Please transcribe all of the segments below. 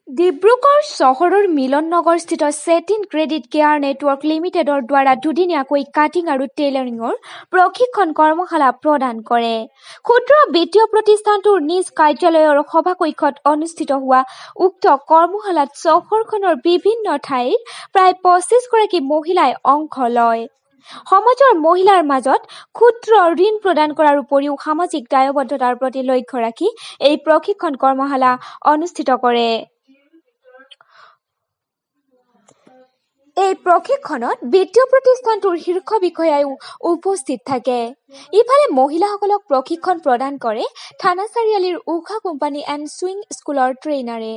ডিব্ৰুগড় চহৰৰ মিলন নগৰস্থিত চেটিন credit care network লিমিটেডৰ দ্বাৰা দুদিনীয়াকৈ কাটিং আৰু টেইলৰিঙৰ প্ৰশিক্ষণ কৰ্মশালা প্ৰদান কৰে। ক্ষুদ্ৰ বিত্তীয় প্ৰতিষ্ঠানটোৰ নিজ কাৰ্যালয়ৰ সভাকক্ষত অনুষ্ঠিত হোৱা উক্ত কৰ্মশালাত চহৰখনৰ বিভিন্ন ঠাইৰ প্ৰায় 25 গৰাকী মহিলাই অংশ লয়। সমাজৰ মহিলাৰ মাজত ক্ষুদ্ৰ ঋণ প্ৰদান কৰাৰ উপৰিও সামাজিক দায়বদ্ধতাৰ প্ৰতি লক্ষ্য ৰাখি এই প্ৰশিক্ষণ কৰ্মশালা অনুষ্ঠিত কৰে। এই প্ৰশিক্ষণত বিত্তীয় প্ৰতিষ্ঠানটোৰ শীৰ্ষ বিষয়াও উপস্থিত থাকে। ইফালে মহিলাসকলক প্ৰশিক্ষণ প্ৰদান কৰে থানা চাৰিআলিৰ ঊষা কোম্পানী এণ্ড ছুইং স্কুলৰ ট্ৰেইনাৰে।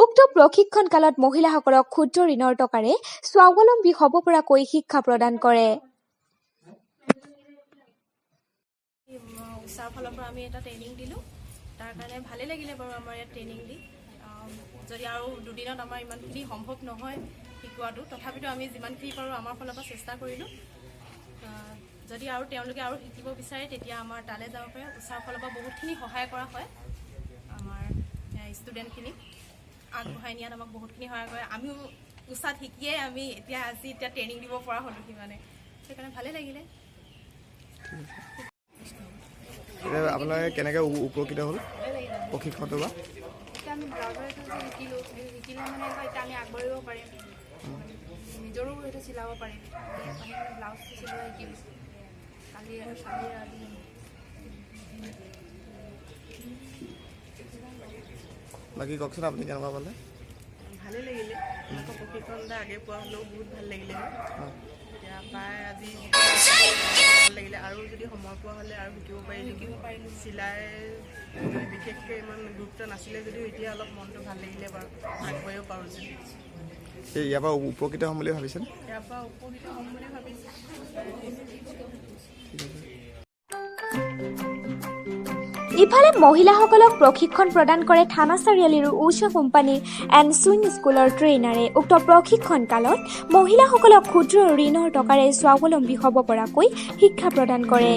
উক্ত প্ৰশিক্ষণ কালত মহিলাসকলক ক্ষুদ্ৰ ঋণৰ টকাৰে স্বাৱলম্বী হ'ব পৰাকৈ শিক্ষা প্ৰদান কৰে। উষাৰ ফালৰ পৰা আমি এটা ট্ৰেইনিং দিলোঁ, তাৰ কাৰণে ভালেই লাগিলে বাৰু আমাৰ ইয়াত ট্ৰেইনিং দি। যদি আৰু দুদিনত আমাৰ ইমানখিনি সম্ভৱ নহয় শিকোৱাটো, তথাপিতো আমি যিমানখিনি পাৰোঁ আমাৰ ফালৰ পৰা চেষ্টা কৰিলোঁ। যদি আৰু তেওঁলোকে আৰু শিকিব বিচাৰে তেতিয়া আমাৰ তালৈ যাব পাৰে। উষাৰ ফালৰ পৰা বহুতখিনি সহায় কৰা হয়, আমাৰ ষ্টুডেণ্টখিনিক আগবঢ়াই নিয়াত আমাক বহুতখিনি সহায় কৰে। আমিও উষাত শিকিয়েই আমি এতিয়া ট্ৰেইনিং দিব পৰা হ'লোঁ সিমানে, সেইকাৰণে ভালেই লাগিলে। আপোনালোকে কেনেকৈ উপকৃত হ'ল প্ৰশিক্ষণটো? বা এতিয়া আমি ব্লাউজৰ এটা শিকিলে মানে এতিয়া আমি আগবাঢ়িব পাৰিম, নিজৰো সেইটো চিলাব পাৰিম। ব্লাউজ চিলোৱা শিকিলোঁ কালি আজি। বাকী কওকচোন আপুনি কেনেকুৱা পালে? ভালেই লাগিলে। প্ৰশিক্ষণ এটা আগে পোৱা হ'লেও বহুত ভাল লাগিলে। এতিয়া প্ৰায় আজি ভাল লাগিলে, আৰু যদি সময় পোৱা হ'লে আৰু শিকিব পাৰিলোঁ। চিলাই বিশেষকৈ ইমান গুৰুত্ব নাছিলে যদিও এতিয়া অলপ মনটো ভাল লাগিলে বাৰু, আগবাঢ়িব পাৰোঁ যদি। ইয়াৰ পৰা উপকৃত হ'ম বুলি ভাবিছেনে? ইয়াৰ পৰা উপকৃত হ'ম বুলি ভাবিছোঁ। ইফালে মহিলাসকলক প্ৰশিক্ষণ প্ৰদান কৰে থানা চাৰিআলিৰ ঊষা কোম্পানী এণ্ড ছুইং স্কুলৰ ট্ৰেইনাৰে। উক্ত প্ৰশিক্ষণ কালত মহিলাসকলক ক্ষুদ্ৰ ঋণৰ টকাৰে স্বাৱলম্বী হ'ব পৰাকৈ শিক্ষা প্ৰদান কৰে।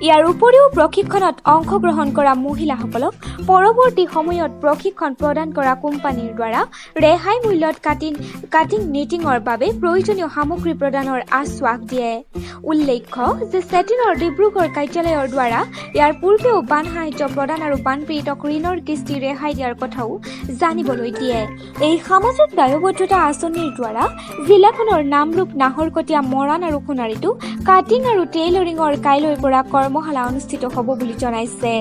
ইয়াৰ উপৰিও প্ৰশিক্ষণত অংশগ্ৰহণ কৰা মহিলাসকলক পৰৱৰ্তী সময়ত প্ৰশিক্ষণ প্ৰদান কৰা কোম্পানীৰ দ্বাৰা ৰেহাই মূল্যত কাটিং নিটিঙৰ বাবে প্ৰয়োজনীয় সামগ্ৰী প্ৰদানৰ আশ্বাস দিয়ে। উল্লেখ্য যে চেটিনৰ ডিব্ৰুগড় কাৰ্যালয়ৰ দ্বাৰা ইয়াৰ পূৰ্বেও বান সাহায্য প্ৰদান আৰু বানপীড়িতক ঋণৰ কিস্তি ৰেহাই দিয়াৰ কথাও জানিবলৈ দিয়ে। এই সামাজিক দায়বদ্ধতা আঁচনিৰ দ্বাৰা জিলাখনৰ নামৰূপ, নাহৰকটীয়া, মৰাণ আৰু সোণাৰীতো কাটিং আৰু টেইলৰিঙৰ কাইলৈৰ পৰা কৰ্মশালা অনুষ্ঠিত হ'ব বুলি জনাইছে।